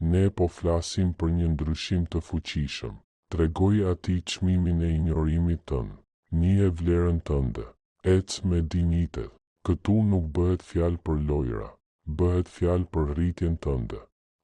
Ne po flasim për një ndryshim të fuqishëm. Tregoj atij çmimin e injorimit tënd. Nije vlerën tënde. Ec me dinjitet. Këtu nuk bëhet fjalë për lojra, bëhet fjalë për rritjen tënde.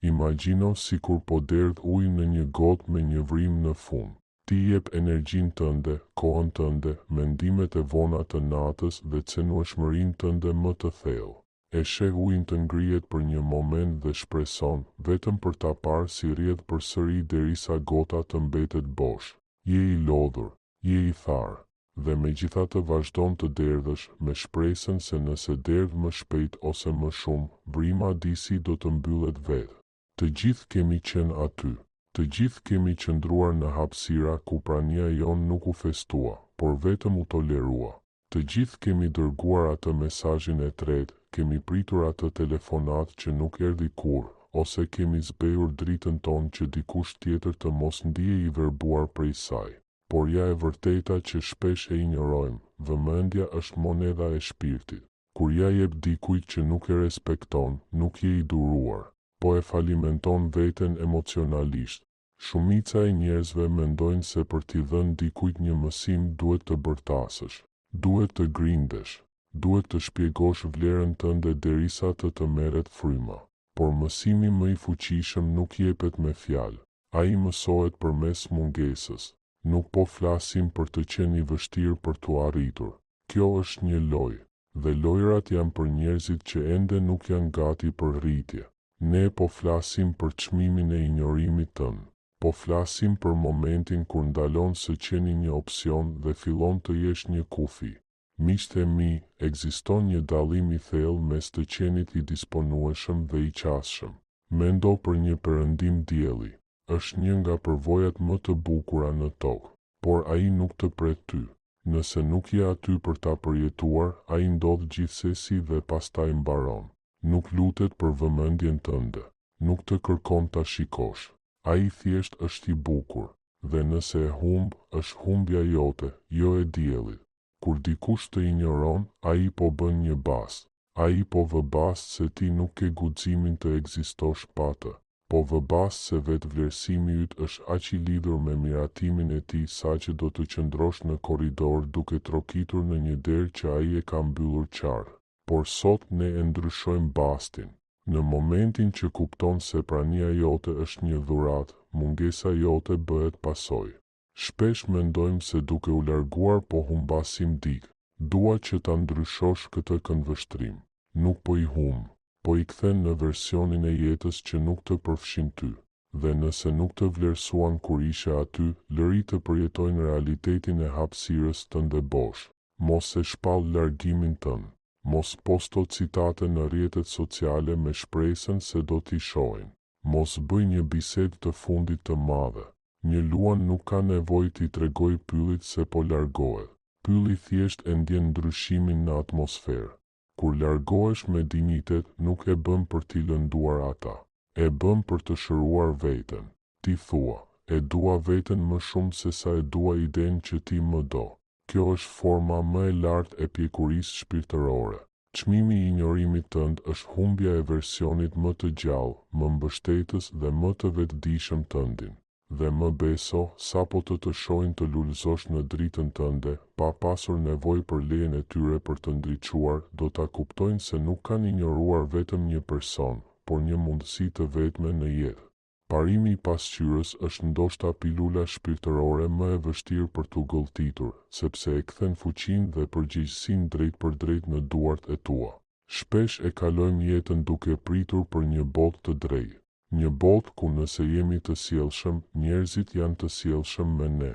Imagjino sikur po derdh ujë në një gotë me një vrim në fund. Ti jep energjinë tënde, kohën tënde, mendimet e vona të natës dhe cenueshmërinë tënde më të thellë. E sheh ujin të ngrihet për një moment dhe shpreson, vetëm për ta parë si rrjedh përsëri derisa gota të mbetet bosh. Je i lodhur, je i tharë, dhe megjithatë vazhdon të derdhësh me shpresën se nëse derdh më shpejt ose më shumë, vrima disi do të mbyllet vetë. Të gjithë kemi qenë aty. Të gjithë kemi qëndruar në hapësira ku prania jon nuk u festua, por vetëm u tolerua. Të gjithë kemi dërguar atë mesazhin e tretë, kemi pritur atë telefonat që nuk erdhi kurrë, ose kemi zbehur dritën tonë që dikush tjetër të mos ndihej i verbuar prej saj. Por ja e vërteta që shpesh e injorojmë, vëmendja është monedha e shpirtit. Kur ja jep dikujt që nuk e respekton, nuk je i duruar, po e falimenton veten emocionalisht. Shumica e njerëzve mendojnë se për t'i dhënë dikujt një mësim duhet të bërtasësh, duhet të grindesh, duhet të shpjegosh vlerën tënde derisa të merret fryma. Por mësimi më i fuqishëm nuk jepet me fjalë, ai mësohet përmes mungesës. Nuk po flasim për të qenë i vështirë për t'u arritur. Kjo është një lojë, dhe lojrat janë për njerëzit që ende nuk janë gati për rritje. Ne po flasim për çmimin e injorimit tënd. Po flasim për momentin kur ndalon së qeni një opsion dhe fillon të jesh një kufi. Miqtë e mi, ekziston një dallim i thellë mes të qenit i disponueshëm dhe i qasshëm. Mendo për një perëndim dielli. Është një nga përvojat më të bukura në tokë, por ai nuk të pret ty. Nëse nuk je aty për ta përjetuar, ai ndodh gjithsesi dhe pastaj mbaron. Nuk lutet për vëmendjen tënde, nuk të kërkon ta shikosh. Ai thjesht është i bukur, dhe nëse e humb, është humbja jote, jo e diellit. Kur dikush të injoron, ai po bën një bast. Ai po vë bast se ti nuk ke guximin të ekzistosh pa të. Po vë bast se vetë vlerësimi yt është aq i lidhur me miratimin e tij saqë do të qëndrosh në korridor duke trokitur në një derë që ai e ka mbyllur qartë. Por sot ne e ndryshojmë bastin. Në momentin që kupton se prania jote është një dhuratë, mungesa jote bëhet pasojë. Shpesh mendojmë se duke u larguar po humbasim dikë. Dua që ta ndryshosh këtë këndvështrim. Nuk po i humb, po i kthen në versionin e jetës që nuk të përfshin ty. Dhe nëse nuk të vlerësuan kur ishe aty, lëri të përjetojnë realitetin e hapësirës tënde bosh. Mos e shpall largimin tënd. Mos posto citate në rrjetet sociale me shpresën se do t'i shohin. Mos bëj një bisedë të fundit të madhe. Një luan nuk ka nevojë t'i tregoj pyllit se po largohet. Pylli thjesht e ndjen ndryshimin në atmosferë. Kur largohesh me dinjitet, nuk e bën për t'i lënduar ata. E bën për të shëruar veten. Ti thua, e dua veten më shumë se sa e dua idenë që ti më do. Kjo është forma më e lartë e pjekurisë shpirtërore. Çmimi i injorimit tënd është humbja e versionit më të gjallë, më mbështetës dhe më të vetëdijshëm tëndin. Dhe më beso, sapo të shohin të lulëzosh në dritën tënde, pa pasur nevojë për lejen e tyre për të ndriçuar, do ta kuptojnë se nuk kanë injoruar vetëm një person, por një mundësi të vetme në jetë. Parimi i pasqyrës është ndoshta pilula shpirtërore më e vështirë për t'u gëlltitur, sepse e kthen fuqinë dhe përgjegjësinë drejt për drejt në duart e tua. Shpesh e kalojmë jetën duke pritur për një botë të drejtë. Një botë ku nëse jemi të sjellshëm, njerëzit janë të sjellshëm me ne.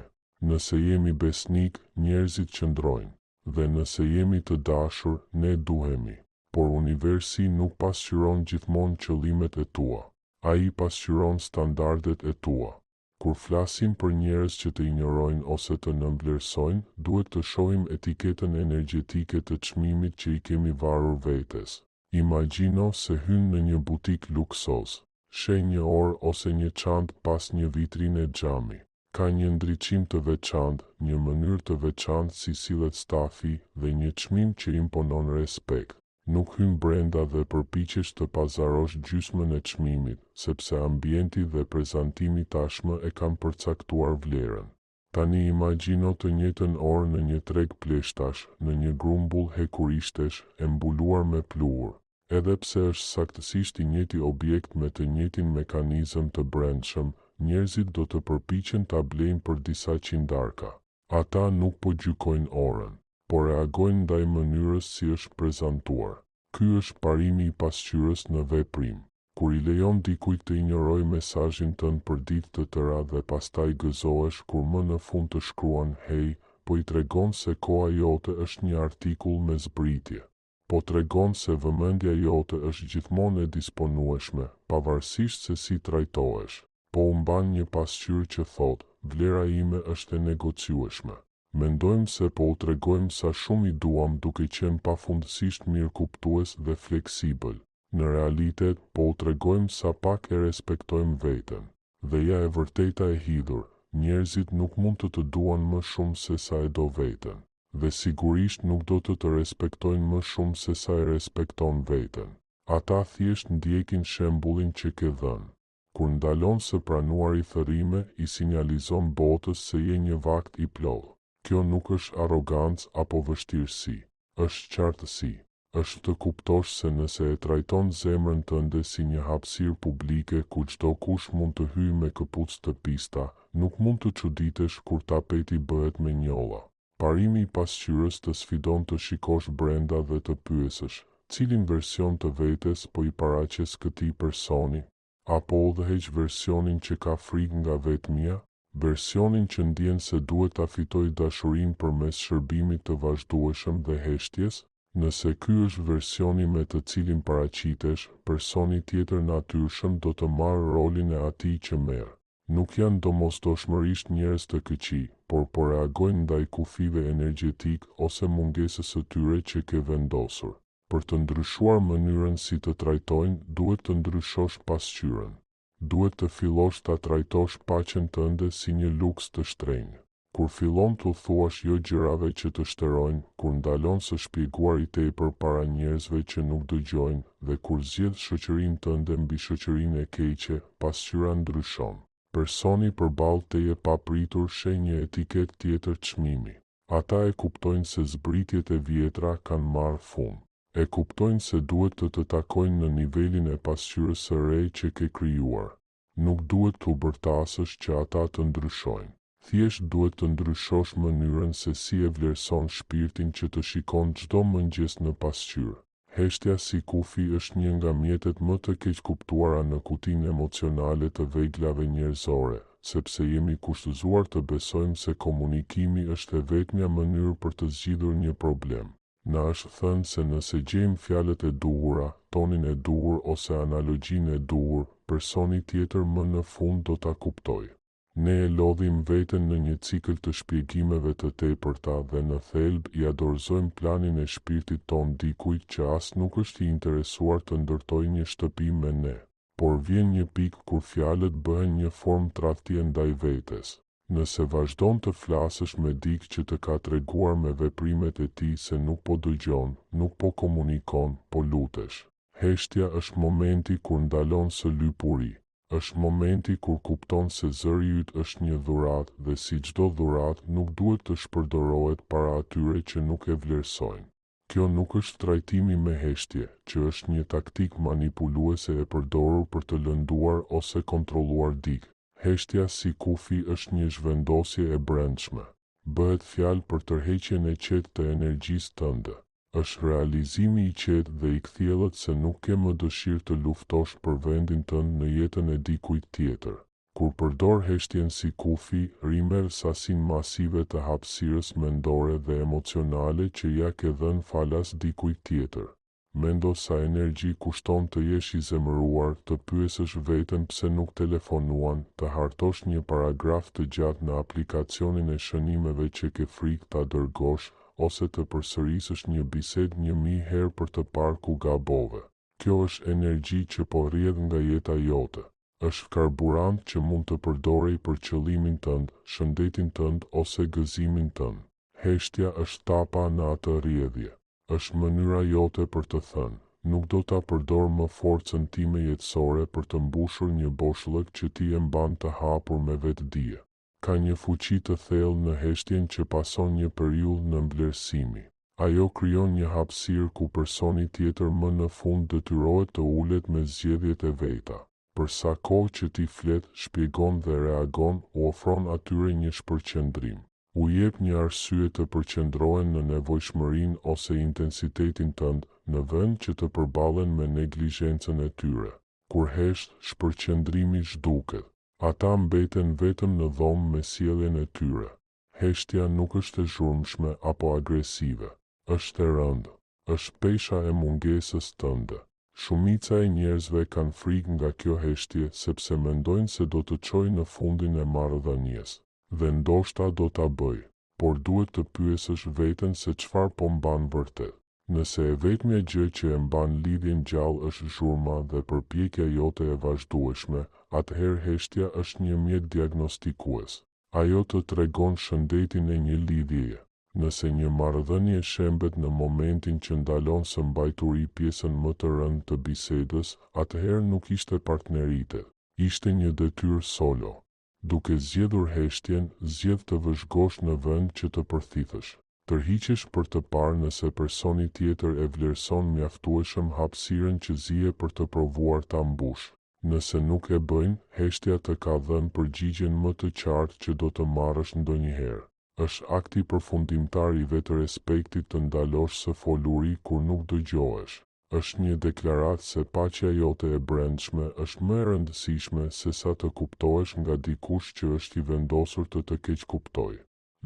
Nëse jemi besnik, njerëzit qëndrojnë. Dhe nëse jemi të dashur, ne duhemi. Por universi nuk pasqyron gjithmonë qëllimet e tua. Ai pasqyron standardet e tua. Kur flasim për njerëz që të injorojnë ose të nënvlerësojnë, duhet të shohim etiketën energjetike të çmimit që i kemi varur vetes. Imagjino se hyn në një butik luksoz. Sheh një orë ose një çantë pas një vitrine xhami. Ka një ndriçim të veçantë, një mënyrë të veçantë si sillet stafi dhe një çmim që imponon respekt. Nuk hyn brenda dhe përpiqesh të pazarosh gjysmën e çmimit, sepse ambienti dhe prezantimi tashmë e kanë përcaktuar vlerën. Tani imagjino të njëjtën orë në një treg pleshtash, në një grumbull hekurishtesh e mbuluar me pluhur. Edhe pse është saktësisht I njëjti objekt me të njëjtin mekanizëm të brendshëm, njerëzit do të përpiqen ta blejnë për disa qindarka. Ata nuk po gjykojnë orën, por reagojnë ndaj mënyrës si është prezantuar. Ky është parimi I pasqyrës në veprim. Kur I lejon dikujt të injorojë mesazhin tënd për ditë të tëra dhe pastaj gëzohesh kur më në fund të shkruan "Hey", po I tregon se koha jote është një artikull me zbritje. Po tregon se vëmendja jote është gjithmonë e disponueshme, pavarësisht se si trajtohesh. Po u mban një pasqyrë që thotë, vlera ime është e negociueshme. Mendojmë se po u tregojmë sa shumë I duam duke qenë pafundësisht mirëkuptues dhe fleksibël. Në realitet, po u tregojmë sa pak e respektojmë veten. Dhe ja e vërteta e hidhur, njerëzit nuk mund të duan më shumë se sa e do veten. Dhe sigurisht nuk do të respektojnë më shumë se sa e respekton veten. Ata thjesht ndjekin shembullin që ke dhënë. Kur ndalon së pranuari thërrime, I sinjalizon botës se je një vakt I plodh. Kjo nuk është arrogancë apo vështirësi, është qartësi. Është të kuptosh se nëse e trajton zemrën tënde si një hapësirë publike ku çdo kush mund të hyjë me këpucë të pista, nuk mund të çuditesh kur tapeti bëhet me njolla. Parimi I pasqyrës të sfidon të shikosh brenda dhe të pyesësh, cilin version të vetes po I paraqes këtij personi, apo udhëheq versionin që ka frikë nga vetmia? Versionin që ndjen se duhet ta fitoj dashurinë përmes shërbimit të vazhdueshëm dhe heshtjes? Nëse ky është versioni me të cilin paraqitesh, personi tjetër natyrshëm do të marrë rolin e atij që merr. Nuk janë domosdoshmërisht njerëz të këqij, por po reagojnë ndaj kufive energjetik ose mungesës së tyre që ke vendosur. Për të ndryshuar mënyrën si të trajtojnë, duhet të ndryshosh pasqyrën. Duhet të fillosh ta trajtosh paqen tënde si një luks të shtrenjtë. Kur fillon t'u thuash jo gjërave që të shterojnë, kur ndalon së shpjeguar I tepër para njerëzve që nuk dëgjojnë dhe kur zgjedh shoqërinë tënde mbi shoqërinë e keqe, pasqyra ndryshon. Personi përballë teje papritur sheh një etiketë tjetër çmimi. Ata e kuptojnë se zbritjet e vjetra kanë marrë fund. E kuptojnë se duhet të takojnë në nivelin e pasqyrës së re që ke krijuar. Nuk duhet t'u bërtasësh që ata të ndryshojnë. Thjesht duhet të ndryshosh mënyrën se si e vlerëson shpirtin që të shikon çdo mëngjes në pasqyrë. Heshtja si kufi është një nga mjetet më të keq kuptuara në kutinë emocionale të veglave njerëzore, sepse jemi kushtëzuar të besojmë se komunikimi është e vetmja mënyrë për të zgjidhur një problem. Na është thënë se nëse gjejmë fjalët e duhura, tonin e duhur ose analogjinë e duhur, personi tjetër më në fund do ta kuptojë. Ne e lodhim veten në një cikël të shpjegimeve të tepërta dhe në thelb I dorëzojmë planin e shpirtit ton dikujt që as nuk është I interesuar të ndërtojë një shtëpi me ne. Por vjen një pikë kur fjalët bëhen një formë tradhtie ndaj vetes. Nëse vazhdon të flasësh me dikë që të ka treguar me veprimet e tij se nuk po dëgjon, nuk po komunikon, po lutesh. Heshtja është momenti kur ndalon së lypuri. Është momenti kur kupton se zëri yt është një dhuratë dhe si çdo dhuratë nuk duhet të shpërdorohet para atyre që nuk e vlerësojnë. Kjo nuk është trajtimi me heshtje, që është një taktik manipuluese e përdorur për të lënduar ose kontrolluar dikë. Heshtja si kufi është një zhvendosje e brendshme. Bëhet fjalë për tërheqjen e qetë të energjisë tënde. Është realizimi I qetë dhe I kthjellët se nuk ke më dëshirë të luftosh për vendin tënd në jetën e dikujt tjetër. Kur përdor heshtjen si kufi, rrimer sasinë masive të hapësirës mendore dhe emocionale që ja ke dhënë falas dikujt tjetër. Mendo sa energji kushton të jesh I zemëruar, të pyesësh veten pse nuk telefonuan, të hartosh një paragraf të gjatë në aplikacionin e shënimeve që ke frikë ta dërgosh, ose të përsërisësh një bisedë 1000 herë për të parë ku gabove. Kjo është energji që po rrjedh nga jeta jote. Është karburant që mund të përdorej për qëllimin tënd, shëndetin tënd ose gëzimin tënd. Heshtja është tapa në atë rrjedhje. është mënyra jote për të thënë, nuk do ta përdor më forcën time jetësore për të mbushur një boshllëk që ti e mban të hapur me vetdije. Ka një fuqi të thellë në heshtjen që pason një periudhë në vlerësimi. Ajo krijon një hapësirë ku personi tjetër më në fund detyrohet të ulet me zgjedhjet e veta. Për sa kohë që ti flet, shpjegon dhe reagon, u ofron atyre një shpërqendrim. U jep një arsye të përqendrohen në nevojshmërinë ose intensitetin tënd, në vend që të përballen me neglizhencën e tyre. Kur hesht, shpërqendrimi zhduket. Ata mbeten vetëm në dhomë me sjelljen e tyre. Heshtja nuk është e zhurmshme apo agresive. Është e rëndë. Është pesha e mungesës tënde. Shumica e njerëzve kanë frikë nga kjo heshtje sepse mendojnë se do të çojë në fundin e marrëdhënies. Dhe ndoshta do ta bëj, por duhet të pyesësh veten se çfarë po mban vërtet. Nëse e vetmja gjë që e mban lidhjen gjallë është zhurma dhe përpjekja jote e vazhdueshme, atëherë heshtja është një mjet diagnostikues. Ajo të tregon shëndetin e një lidhjeje. Nëse një marrëdhënie shembet në momentin që ndalon së mbajturi pjesën më të rëndë të bisedës, atëherë nuk ishte partneritet, ishte një detyrë solo. Duke zgjedhur heshtjen, zgjedh të vëzhgosh në vend që të përthithësh. Tërhiqesh për të parë nëse personi tjetër e vlerëson mjaftueshëm hapësirën që zije për të provuar ta mbush. Nëse nuk e bëjnë, heshtja të ka dhënë përgjigjen më të qartë që do të marrësh ndonjëherë. Është akti përfundimtar i vetë respektit të ndalosh së foluri kur nuk dëgjohesh. Është një deklaratë se paqja jote e brendshme është më e rëndësishme se sa të kuptohesh nga dikush që është i vendosur të keq kuptojë.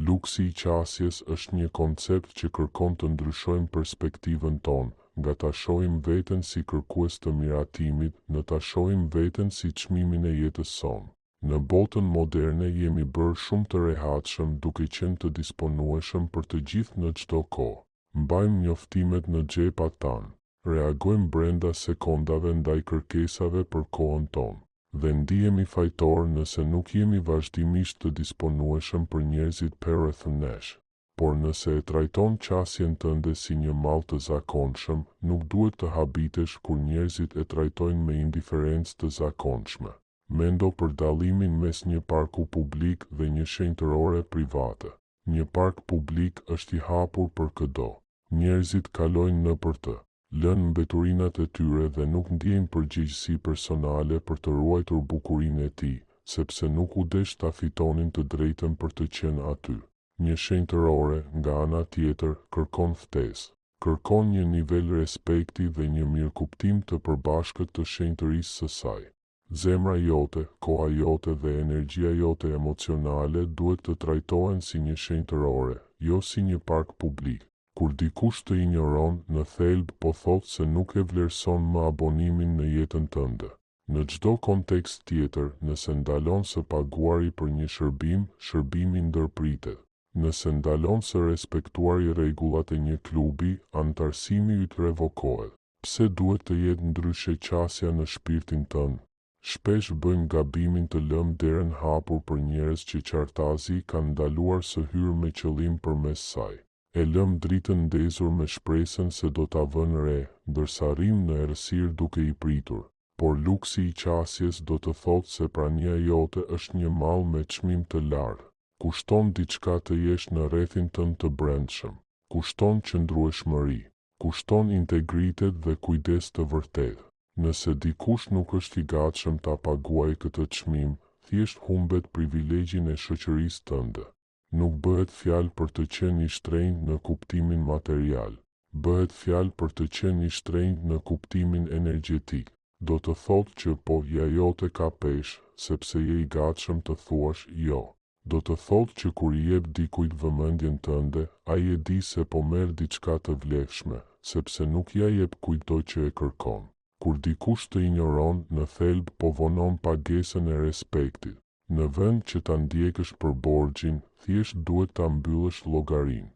Luksi i qasjes është një koncept që kërkon të ndryshojmë perspektivën tonë, nga ta shohim veten si kërkues të miratimit, në ta shohim veten si çmimin e jetës sonë. Në botën moderne jemi bërë shumë të rehatshëm duke qenë të disponueshëm për të gjithë në çdo kohë. Mbajmë njoftimet në xhepat tanë. Reagojmë brenda sekondave ndaj kërkesave për kohën tonë, dhe ndihemi fajtor nëse nuk jemi vazhdimisht të disponueshëm për njerëzit përreth nesh. Por nëse e trajton qasjen tënde si një mall të zakonshëm, nuk duhet të habitesh kur njerëzit e trajtojnë me indiferencë të zakonshme. Mendo për dallimin mes një parku publik dhe një shenjtërore private. Një park publik është i hapur për çdo. Njerëzit kalojnë nëpër të. Lënë mbeturinat e tyre dhe nuk ndjejnë përgjegjësi personale për të ruajtur bukurinë e tij, sepse nuk u desh ta fitonin të drejtën për të qenë aty. Një shenjtërore, nga ana tjetër, kërkon ftesë. Kërkon një nivel respekti dhe një mirëkuptim të përbashkët të shenjtërisë së saj. Zemra jote, koha jote dhe energjia jote emocionale duhet të trajtohen si një shenjtërore, jo si një park publik. Kur dikush të injoron, në thelb po thotë se nuk e vlerëson më abonimin në jetën tënde. Në çdo kontekst tjetër, nëse ndalon së paguari për një shërbim, shërbimi ndërpritet. Nëse ndalon së respektuari rregullat e një klubi, anëtarësimi yt revokohet. Pse duhet të jetë ndryshe qasja në shpirtin tënd? Shpesh bëjmë gabimin të lëmë derën hapur për njerëz që qartazi kanë ndaluar së hyrë me qëllim përmes saj. E lëm dritën ndezur me shpresën se do ta vënë re, ndërsa rrim në errësirë duke i pritur. Por luksi i qasjes do të thotë se prania jote është një mall me çmim të lartë. Kushton diçka të jesh në rrethin tënd të brendshëm. Kushton qëndrueshmëri. Kushton integritet dhe kujdes të vërtetë. Nëse dikush nuk është i gatshëm ta paguajë këtë çmim, thjesht humbet privilegjin e shoqërisë tënde. Nuk bëhet fjalë për të qenë i shtrenjtë në kuptimin material. Bëhet fjalë për të qenë i shtrenjtë në kuptimin energjetik. Do të thotë që po ja jote ka peshë, sepse je i gatshëm të thuash jo. Do të thotë që kur i jep dikujt vëmendjen tënde, ai e di se po merr diçka të vlefshme, sepse nuk ja jep kujtdo që e kërkon. Kur dikush të injoron, në thelb po vonon pagesën e respektit. Në vend që ta ndjekësh për borxhin, thjesht duhet ta mbyllësh llogarinë.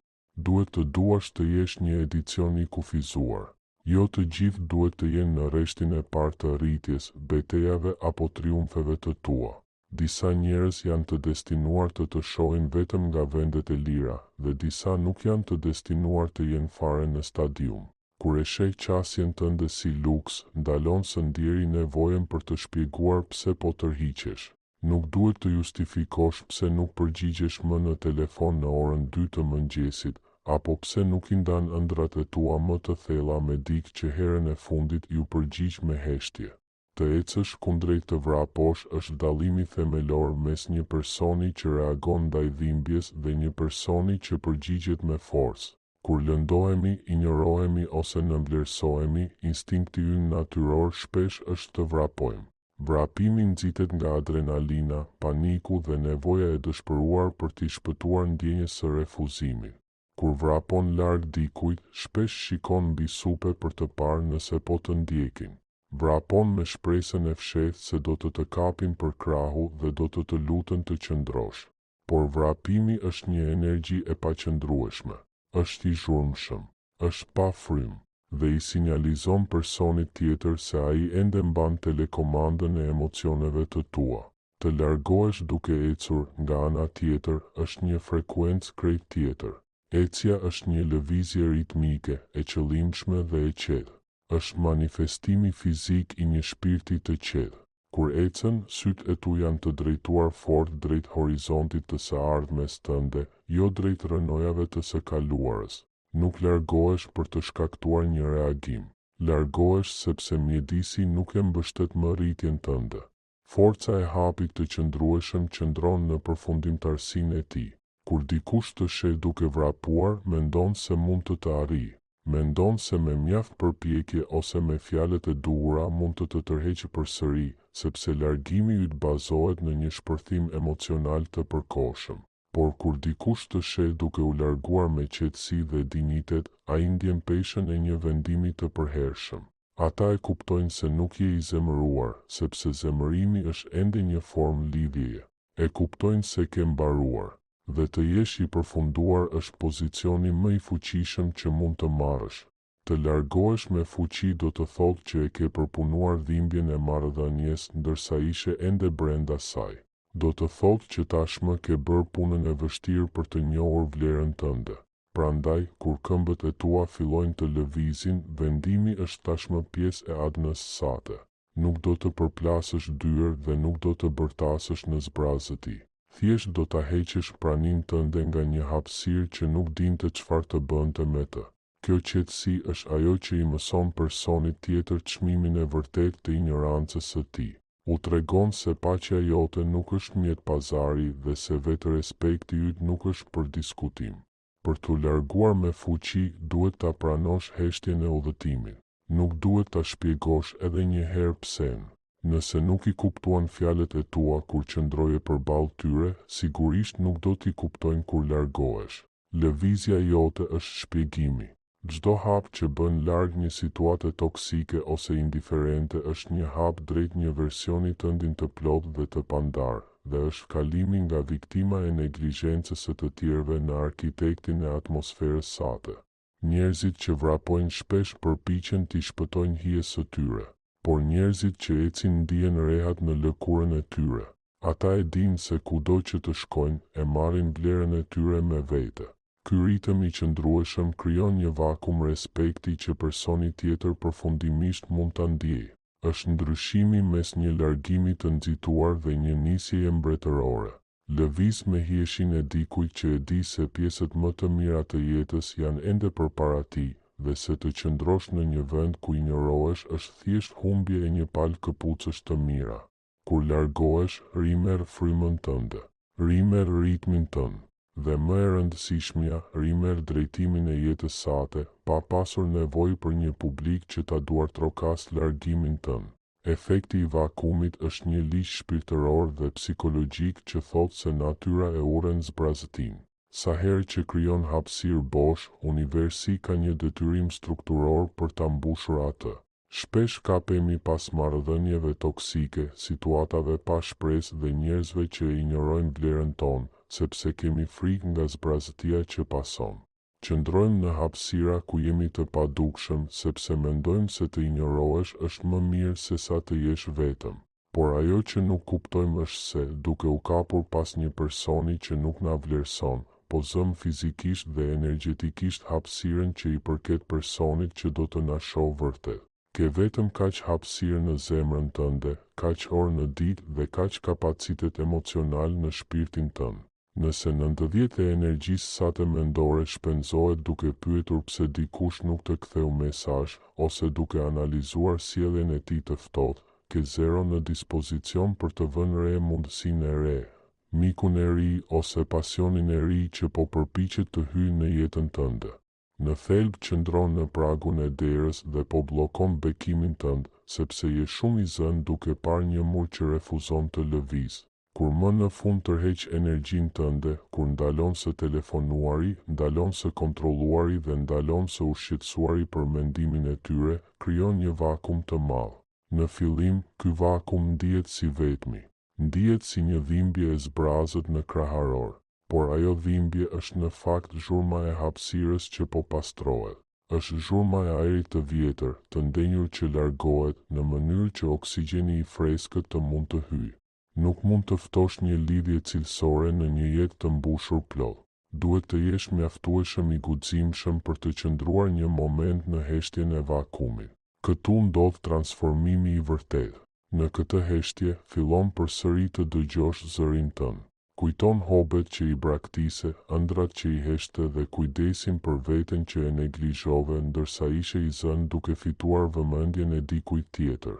Duhet të duash të jesh një edicion i kufizuar. Jo të gjithë duhet të jenë në rreshtin e parë të rritjes, betejave apo triumfeve të tua. Disa njerëz janë të destinuar të shohin vetëm nga vendet e lira, dhe disa nuk janë të destinuar të jenë fare në stadium. Kur e sheh qasjen tënde si luks, ndalon së ndjeri nevojën për të shpjeguar pse po tërhiqesh. Nuk duhet të justifikosh pse nuk përgjigjesh më në telefon në orën 2 të mëngjesit, apo pse nuk i ndan ëndrat e tua më të thella me dikë që herën e fundit ju përgjigj me heshtje. Të ecësh kundrejt të vraposh është dallimi themelor mes një personi që reagon ndaj dhimbjes dhe një personi që përgjigjet me forcë. Kur lëndohemi, injorohemi ose nënvlerësohemi, instinkti ynë natyror shpesh është të vrapojmë. Vrapimi nxitet nga adrenalina, paniku dhe nevoja e dëshpëruar për t'i shpëtuar ndjenjes së refuzimit. Kur vrapon larg dikujt, shpesh shikon mbi supe për të parë nëse po të ndjekin. Vrapon me shpresën e fshehtë se do të kapin për krahu dhe do të lutën të qëndrosh. Por vrapimi është një energji e paqëndrueshme. Është i zhurmshëm, është pa frym, dhe i sinjalizon personit tjetër se ai ende mban telekomandën e emocioneve të tua. Të largohesh duke ecur nga ana tjetër është një frekuencë krejt tjetër. Ecja është një lëvizje ritmike, e qëllimshme dhe e qetë. Është manifestimi fizik i një shpirti të qetë. Kur ecën, sytë e tu janë të drejtuar fort drejt horizontit të së ardhmes tënde, jo drejt rënojave të së kaluarës. Nuk largohesh për të shkaktuar një reagim. Largohesh sepse mjedisi nuk e mbështet më rritjen tënde. Forca e hapit të qëndrueshëm qëndron në përfundimtarsinë e tij. Kur dikush të sheh duke vrapuar, mendon se mund të arrijë. Mendon se me mjaft përpjekje ose me fjalët e duhura mund të tërheqë përsëri, sepse largimi yt bazohet në një shpërthim emocional të përkohshëm. Por kur dikush të sheh duke u larguar me qetësi dhe dinjitet, ai ndjen peshën e një vendimi të përhershëm. Ata e kuptojnë se nuk je i zemëruar, sepse zemërimi është ende një formë lidhjeje. E kuptojnë se ke mbaruar. Dhe të jesh i përfunduar është pozicioni më i fuqishëm që mund të marrësh. Të largohesh me fuqi do të thotë që e ke përpunuar dhimbjen e marrëdhënies ndërsa ishe ende brenda saj. Do të thotë që tashmë ke bërë punën e vështirë për të njohur vlerën tënde. Prandaj, kur këmbët e tua fillojnë të lëvizin, vendimi është tashmë pjesë e adnës sate. Nuk do të përplasësh dyer dhe nuk do të bërtasësh në zbrazët e tij. Thjesht do ta heqësh praninë tënde nga një hapësirë që nuk dinte çfarë të bënte me të. Kjo qetësi është ajo që i mëson personit tjetër çmimin e vërtetë të ignorancës së tij. U tregon se paqja jote nuk është mjet pazari dhe se vetë respekti yt nuk është për diskutim. Për t'u larguar me fuqi, duhet ta pranosh heshtjen e udhëtimit. Nuk duhet ta shpjegosh edhe një herë pse. Nëse nuk i kuptuan fjalët e tua kur qëndroje përballë tyre, sigurisht nuk do t'i kuptojnë kur largohesh. Lëvizja jote është shpjegimi. Çdo hap që bën larg një situate toksike ose indiferente është një hap drejt një versioni tëndin të plotë dhe të pandar, dhe është kalimi nga viktima e neglizhencës së të tjerëve në arkitektin e atmosferës sate. Njerëzit që vrapojnë shpesh përpiqen t'i shpëtojnë hijes së tyre. Por njerëzit që ecin ndihen rehat në lëkurën e tyre. Ata e dinë se kudo që të shkojnë, e marrin vlerën e tyre me vete. Ky ritëm i qëndrueshëm krijon një vakum respekti që personi tjetër përfundimisht mund ta ndjejë. Është ndryshimi mes një largimi të nxituar dhe një nisjeje mbretërore. Lëviz me hijeshin e dikujt që e di se pjesët më të mira të jetës janë ende përpara tij. Dhe se të qëndrosh në një vend ku injorohesh është thjesht humbje e një palë këpucësh të mira. Kur largohesh, rimer frymën tënde, rimer ritmin tënd, dhe më e rëndësishmja, rimer drejtimin e jetës sate, pa pasur nevojë për një publik që ta duartrokas largimin tënd. Efekti i vakumit është një ligj shpirtëror dhe psikologjik që thotë se natyra e urren zbrazëtin. Sa herë që krijon hapësirë bosh, universi ka një detyrim strukturor për ta mbushur atë. Shpesh kapemi pas marrëdhënieve toksike, situatave pa shpresë dhe njerëzve që e injorojnë vlerën tonë, sepse kemi frikë nga zbrazëtia që pason. Qëndrojmë në hapësira ku jemi të padukshëm sepse mendojmë se të injorohesh është më mirë se sa të jesh vetëm. Por ajo që nuk kuptojmë është se, duke u kapur pas një personi që nuk na vlerëson, po zëm fizikisht dhe energjetikisht hapësirën që i përket personit që do të na shohë vërtet. Ke vetëm kaq hapësirë në zemrën tënde, kaq orë në ditë dhe kaq kapacitet emocional në shpirtin tënd. Nëse 90% e energjisë sate mendore shpenzohet duke pyetur pse dikush nuk të ktheu mesazh, ose duke analizuar sjelljen e tij të ftohtë, ke zero në dispozicion për të vënë re mundësinë e re, mikun e ri ose pasionin e ri që po përpiqet të hyjë në jetën tënde. Në thelb qëndron në pragun e derës dhe po bllokon bekimin tënd, sepse je shumë i zënë duke parë një mur që refuzon të lëvizë. Kur më në fund tërheq energjinë tënde, kur ndalon së telefonuari, ndalon së kontrolluari dhe ndalon së ushqetësuari për mendimin e tyre, krijon një vakum të madh. Në fillim, ky vakum ndihet si vetmi. Ndihet si një dhimbje e zbrazët në kraharor, por ajo dhimbje është në fakt zhurma e hapësirës që po pastrohet. Është zhurma e ajrit të vjetër, të ndenjur që largohet në mënyrë që oksigjeni i freskët të mund të hyjë. Nuk mund të ftosh një lidhje cilësore në një jetë të mbushur plot. Duhet të jesh mjaftueshëm i guximshëm për të qëndruar një moment në heshtjen e vakumit. Këtu ndodh transformimi i vërtetë. Në këtë heshtje, fillon përsëri të dëgjosh zërin tënd. Kujton hobet që i braktise, ëndrat që i heshte dhe kujdesin për veten që e neglizhove ndërsa ishe i zënë duke fituar vëmendjen e dikujt tjetër.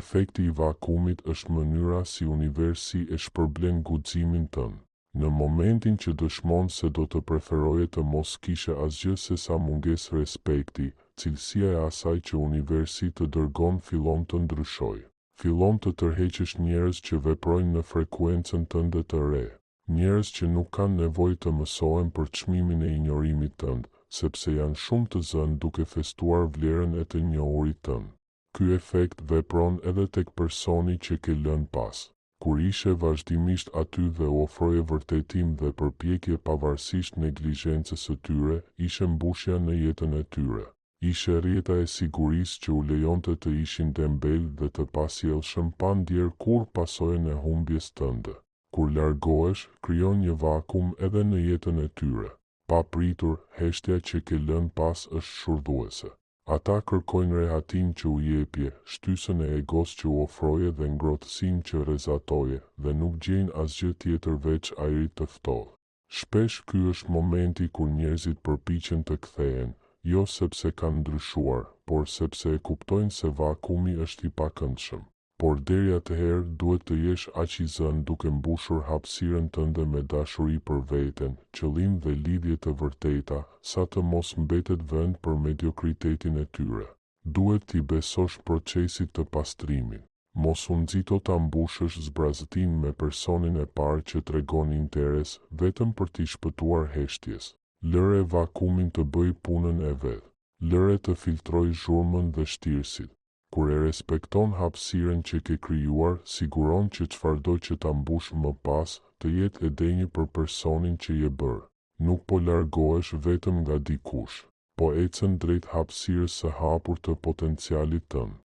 Efekti i vakumit është mënyra si universi e shpërblen guximin tënd. Në momentin që dëshmon se do të preferoje të mos kishe asgjë se sa mungesë respekti, cilësia e asaj që universi të dërgon fillon të ndryshojë. Fillon të tërheqësh njerëz që veprojnë në frekuencën tënde të re. Njerëz që nuk kanë nevojë të mësohen për çmimin e injorimit tënd, sepse janë shumë të zënë duke festuar vlerën e të njohurit tënd. Ky efekt vepron edhe tek personi që ke lënë pas. Kur ishe vazhdimisht aty dhe u ofroje vërtetim dhe përpjekje pavarësisht neglizhencës së tyre, ishe mbushja në jetën e tyre. Ishe rjeta e sigurisë që u lejonte të ishin dembel dhe të pasjellshëm pa ndjer kur pasojën e humbjes tënde. Kur largohesh, krijon një vakum edhe në jetën e tyre. Pa pritur, heshtja që ke lënë pas është shurdhuese. Ata kërkojnë rehatin që u jepje, shtysën e egos që u ofroje dhe ngrohtësinë që rrezatoje, dhe nuk gjejnë asgjë tjetër veç ajrit të ftohtë. Shpesh ky është momenti kur njerëzit përpiqen të kthehen, jo sepse kanë ndryshuar, por sepse e kuptojnë se vakumi është i pakëndshëm. Por deri atëherë duhet të jesh aq i zënë duke mbushur hapësirën tënde me dashuri për veten, qëllim dhe lidhje të vërteta, sa të mos mbetet vend për mediokritetin e tyre. Duhet t'i besosh procesit të pastrimit. Mos u nxito ta mbushësh zbrazëtin me personin e parë që tregon interes vetëm për t'i shpëtuar heshtjes. Lëre vakumin të bëj punën e vet. Lëre të filtroj zhurmën dhe shtirësit. Kur e respekton hapësirën që ke krijuar, siguron që çfarëdo që ta mbush më pas, të jetë edenjë për personin që je bërë. Nuk po largohesh vetëm nga dikush, po ecën drejt hapësirës së hapur të potencialit tënd.